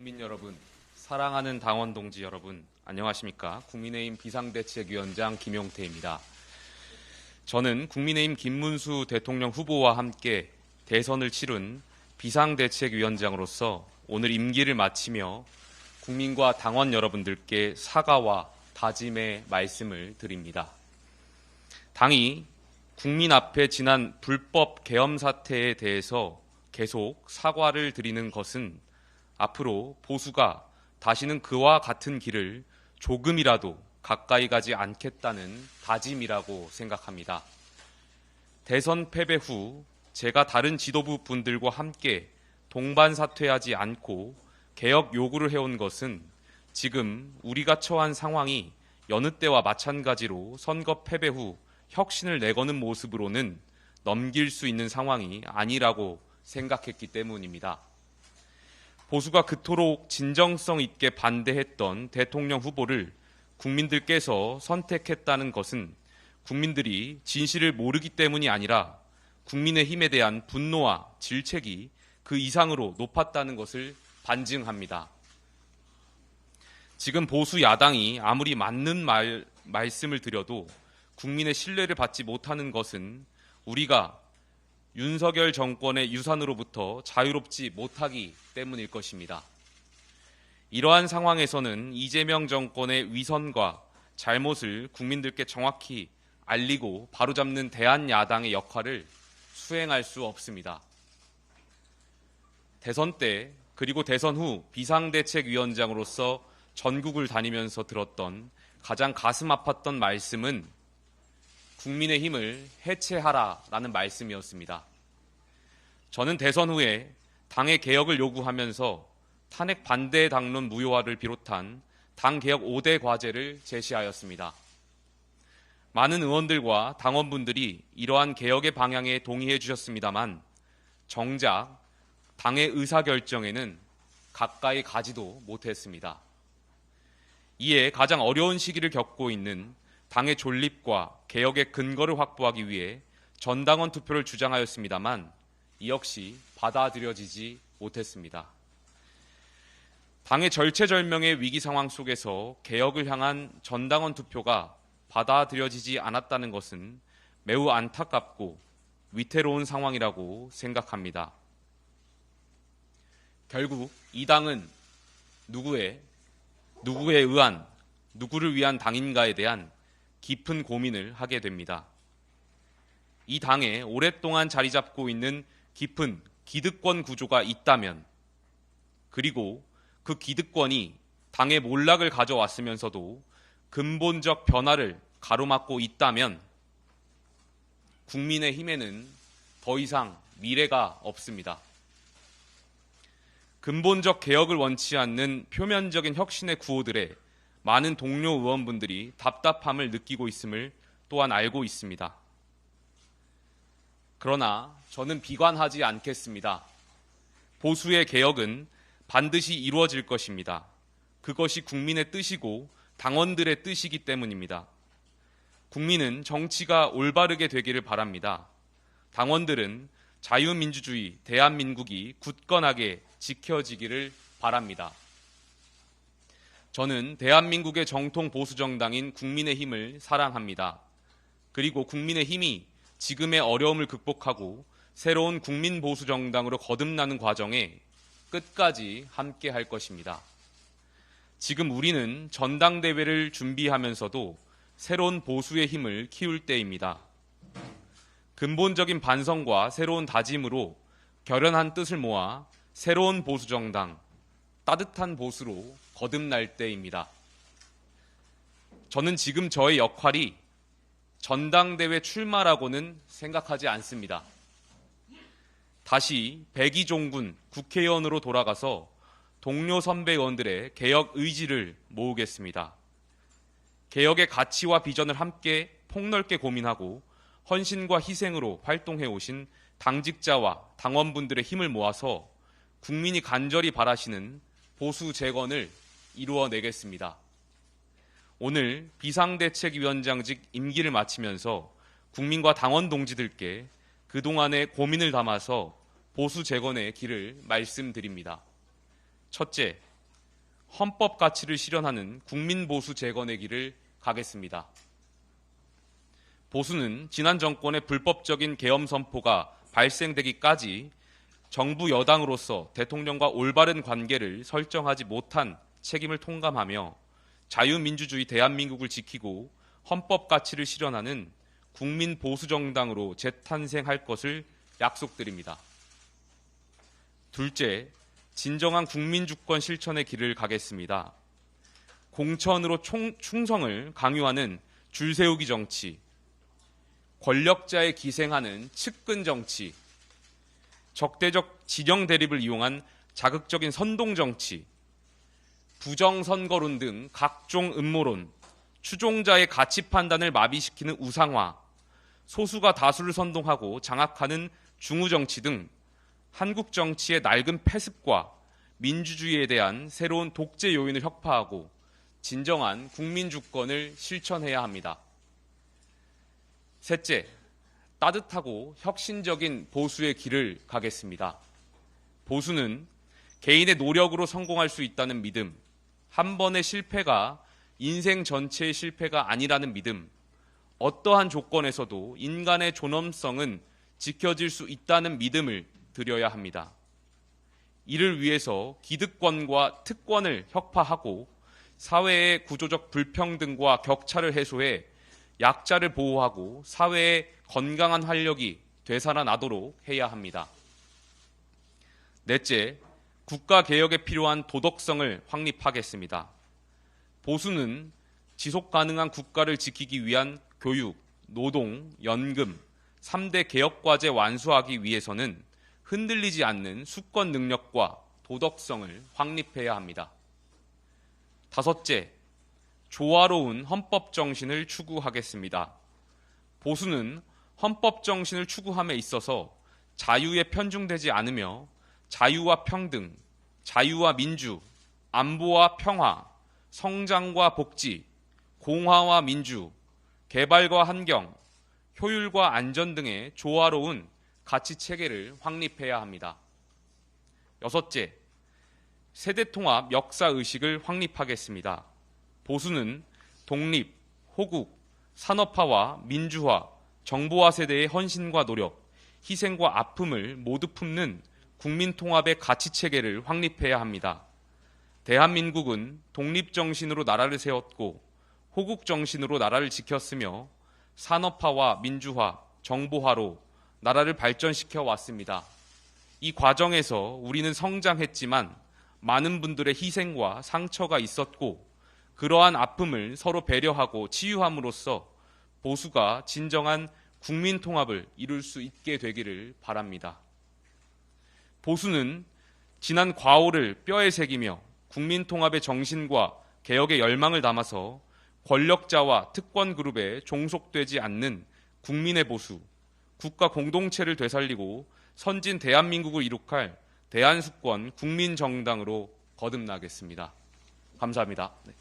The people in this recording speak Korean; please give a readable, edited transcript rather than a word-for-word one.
국민 여러분, 사랑하는 당원 동지 여러분, 안녕하십니까? 국민의힘 비상대책위원장 김용태입니다. 저는 국민의힘 김문수 대통령 후보와 함께 대선을 치른 비상대책위원장으로서 오늘 임기를 마치며 국민과 당원 여러분들께 사과와 다짐의 말씀을 드립니다. 당이 국민 앞에 지난 불법 계엄 사태에 대해서 계속 사과를 드리는 것은 앞으로 보수가 다시는 그와 같은 길을 조금이라도 가까이 가지 않겠다는 다짐이라고 생각합니다. 대선 패배 후 제가 다른 지도부 분들과 함께 동반사퇴하지 않고 개혁 요구를 해온 것은 지금 우리가 처한 상황이 여느 때와 마찬가지로 선거 패배 후 혁신을 내거는 모습으로는 넘길 수 있는 상황이 아니라고 생각했기 때문입니다. 보수가 그토록 진정성 있게 반대했던 대통령 후보를 국민들께서 선택했다는 것은 국민들이 진실을 모르기 때문이 아니라 국민의힘에 대한 분노와 질책이 그 이상으로 높았다는 것을 반증합니다. 지금 보수 야당이 아무리 맞는 말씀을 드려도 국민의 신뢰를 받지 못하는 것은 우리가 윤석열 정권의 유산으로부터 자유롭지 못하기 때문일 것입니다. 이러한 상황에서는 이재명 정권의 위선과 잘못을 국민들께 정확히 알리고 바로잡는 대한야당의 역할을 수행할 수 없습니다. 대선 때 그리고 대선 후 비상대책위원장으로서 전국을 다니면서 들었던 가장 가슴 아팠던 말씀은 국민의힘을 해체하라라는 말씀이었습니다. 저는 대선 후에 당의 개혁을 요구하면서 탄핵 반대 당론 무효화를 비롯한 당 개혁 5대 과제를 제시하였습니다. 많은 의원들과 당원분들이 이러한 개혁의 방향에 동의해 주셨습니다만 정작 당의 의사결정에는 가까이 가지도 못했습니다. 이에 가장 어려운 시기를 겪고 있는 당의 존립과 개혁의 근거를 확보하기 위해 전당원 투표를 주장하였습니다만 이 역시 받아들여지지 못했습니다. 당의 절체절명의 위기 상황 속에서 개혁을 향한 전당원 투표가 받아들여지지 않았다는 것은 매우 안타깝고 위태로운 상황이라고 생각합니다. 결국 이 당은 누구에 의한, 누구를 위한 당인가에 대한 깊은 고민을 하게 됩니다. 이 당에 오랫동안 자리 잡고 있는 깊은 기득권 구조가 있다면, 그리고 그 기득권이 당의 몰락을 가져왔으면서도 근본적 변화를 가로막고 있다면 국민의힘에는 더 이상 미래가 없습니다. 근본적 개혁을 원치 않는 표면적인 혁신의 구호들에 많은 동료 의원분들이 답답함을 느끼고 있음을 또한 알고 있습니다. 그러나 저는 비관하지 않겠습니다. 보수의 개혁은 반드시 이루어질 것입니다. 그것이 국민의 뜻이고 당원들의 뜻이기 때문입니다. 국민은 정치가 올바르게 되기를 바랍니다. 당원들은 자유민주주의 대한민국이 굳건하게 지켜지기를 바랍니다. 저는 대한민국의 정통 보수정당인 국민의힘을 사랑합니다. 그리고 국민의힘이 지금의 어려움을 극복하고 새로운 국민보수정당으로 거듭나는 과정에 끝까지 함께 할 것입니다. 지금 우리는 전당대회를 준비하면서도 새로운 보수의 힘을 키울 때입니다. 근본적인 반성과 새로운 다짐으로 결연한 뜻을 모아 새로운 보수정당, 따뜻한 보수로 거듭날 때입니다. 저는 지금 저의 역할이 전당대회 출마라고는 생각하지 않습니다. 다시 백이종군 국회의원으로 돌아가서 동료 선배 의원들의 개혁 의지를 모으겠습니다. 개혁의 가치와 비전을 함께 폭넓게 고민하고 헌신과 희생으로 활동해 오신 당직자와 당원분들의 힘을 모아서 국민이 간절히 바라시는 보수 재건을 이루어내겠습니다. 오늘 비상대책위원장직 임기를 마치면서 국민과 당원 동지들께 그동안의 고민을 담아서 보수 재건의 길을 말씀드립니다. 첫째, 헌법 가치를 실현하는 국민보수 재건의 길을 가겠습니다. 보수는 지난 정권의 불법적인 계엄 선포가 발생되기까지 정부 여당으로서 대통령과 올바른 관계를 설정하지 못한 책임을 통감하며 자유민주주의 대한민국을 지키고 헌법 가치를 실현하는 국민보수정당으로 재탄생할 것을 약속드립니다. 둘째, 진정한 국민주권 실천의 길을 가겠습니다. 공천으로 충성을 강요하는 줄세우기 정치, 권력자에 기생하는 측근 정치, 적대적 진영 대립을 이용한 자극적인 선동 정치, 부정선거론 등 각종 음모론, 추종자의 가치 판단을 마비시키는 우상화, 소수가 다수를 선동하고 장악하는 중우정치 등 한국 정치의 낡은 폐습과 민주주의에 대한 새로운 독재 요인을 혁파하고 진정한 국민주권을 실천해야 합니다. 셋째, 따뜻하고 혁신적인 보수의 길을 가겠습니다. 보수는 개인의 노력으로 성공할 수 있다는 믿음, 한 번의 실패가 인생 전체의 실패가 아니라는 믿음, 어떠한 조건에서도 인간의 존엄성은 지켜질 수 있다는 믿음을 드려야 합니다. 이를 위해서 기득권과 특권을 혁파하고 사회의 구조적 불평등과 격차를 해소해 약자를 보호하고 사회의 건강한 활력이 되살아나도록 해야 합니다. 넷째, 국가개혁에 필요한 도덕성을 확립하겠습니다. 보수는 지속 가능한 국가를 지키기 위한 교육, 노동, 연금, 3대 개혁과제 완수하기 위해서는 흔들리지 않는 수권 능력과 도덕성을 확립해야 합니다. 다섯째, 조화로운 헌법 정신을 추구하겠습니다. 보수는 헌법 정신을 추구함에 있어서 자유에 편중되지 않으며 자유와 평등, 자유와 민주, 안보와 평화, 성장과 복지, 공화와 민주, 개발과 환경, 효율과 안전 등의 조화로운 가치 체계를 확립해야 합니다. 여섯째, 세대통합 역사의식을 확립하겠습니다. 보수는 독립, 호국, 산업화와 민주화, 정보화 세대의 헌신과 노력, 희생과 아픔을 모두 품는 국민통합의 가치체계를 확립해야 합니다. 대한민국은 독립정신으로 나라를 세웠고 호국정신으로 나라를 지켰으며 산업화와 민주화, 정보화로 나라를 발전시켜 왔습니다. 이 과정에서 우리는 성장했지만 많은 분들의 희생과 상처가 있었고 그러한 아픔을 서로 배려하고 치유함으로써 보수가 진정한 국민 통합을 이룰 수 있게 되기를 바랍니다. 보수는 지난 과오를 뼈에 새기며 국민 통합의 정신과 개혁의 열망을 담아서 권력자와 특권 그룹에 종속되지 않는 국민의 보수, 국가 공동체를 되살리고 선진 대한민국을 이룩할 대한수권 국민정당으로 거듭나겠습니다. 감사합니다. 네.